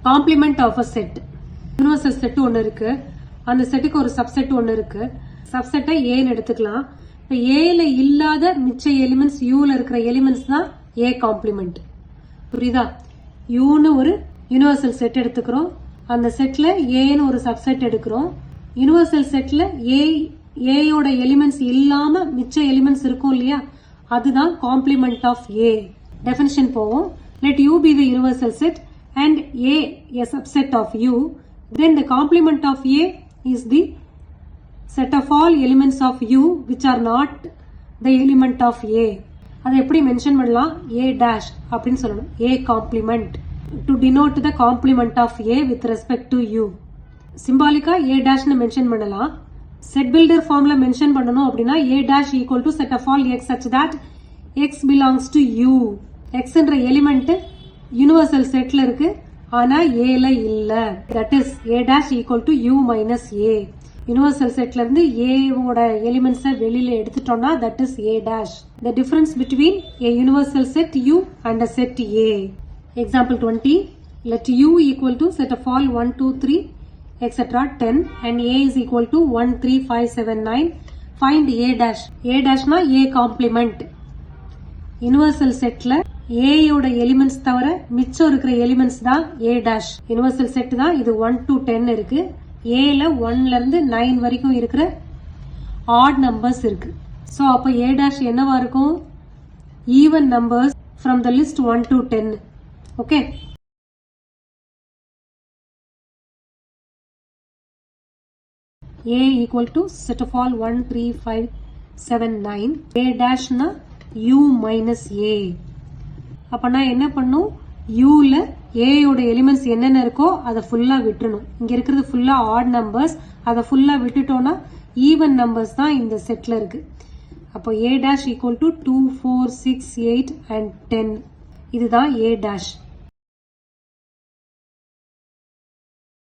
Complement of a set. Universal set ஒன்னு இருக்கு, அந்த செட்டுக்கு ஒரு சப்செட் ஒன்னு இருக்கு. சப்செட்டை ஏன்னு எடுத்துக்கலாம். இப்ப ஏல இல்லாத மிச்ச எலிமெண்ட்ஸ் யூல இருக்கிற எலிமெண்ட்ஸ் தான் ஏ காம்ப்ளிமெண்ட். புரியுதா? யூன்னு ஒரு யூனிவர்சல் செட் எடுத்துக்கிறோம், அந்த செட்ல ஏன்னு ஒரு சப்செட் எடுக்கிறோம். யூனிவர்சல் செட்ல ஏயோட எலிமெண்ட்ஸ் இல்லாம மிச்ச எலிமெண்ட்ஸ் இருக்கும் இல்லையா, அதுதான் காம்ப்ளிமெண்ட் ஆஃப் ஏ. டெஃபினிஷன் போவோம். Let U be the universal set and a subset of u, then the complement of a is the set of all elements of u which are not the element of a. அதை எப்படி mention பண்ணலாம்? a dash அப்படின்னு சொல்லணும். a complement to denote the complement of a with respect to u. சிம்பாலிக்கா a dash னு mention பண்ணலாம். Set builder ஃபார்ம்ல mention பண்ணணும் அப்படின்னா a dash equal to set of all x such that x belongs to u. x என்ற element universal செட்ல இருக்கு, ஆனா ஏல இல்ல. That is a dash equal to u minus a. Universal செட்ல இருந்து ஏவோட எலிமெண்ட்ஸ் வெளியில எடுத்துட்டோம்னா that is a dash. The difference between a universal set u and a set a. Example 20. Let u equal to set of all 1, 2, 3, etc. 10 and a is equal to 1, 3, 5, 7, 9. Find a dash. a dash na a complement. Universal செட்ல ஏயோட elements தவிர மிச்சம் இருக்கிற elements தான் a dash. Universal set தான் இது. 1 to 10 இருக்கு. ஏல 1ல இருந்து 9 வரைக்கும் இருக்கிற ஆட் நம்பர்ஸ் இருக்கு. சோ அப்ப a dash என்னவா இருக்கும்? Even numbers from the list 1 to 10. Okay, a equal to set of all 1, 3, 5, 7, 9. a dash na u minus a. அப்ப நான் என்ன பண்ணும்? யூல ஏயோட எலிமெண்ட்ஸ் என்னென்ன இருக்கோ அதை ஃபுல்லா விட்டுறணும். இங்க இருக்கிறது ஃபுல்லா ஆட் நம்பர்ஸ், அதை ஃபுல்லா விட்டுட்டோம்னா ஈவன் நம்பர்ஸ் தான் இந்த செட்ல இருக்கு. அப்போ a dash equal to 2, 4, 6, 8 and 10. இதுதான் a dash.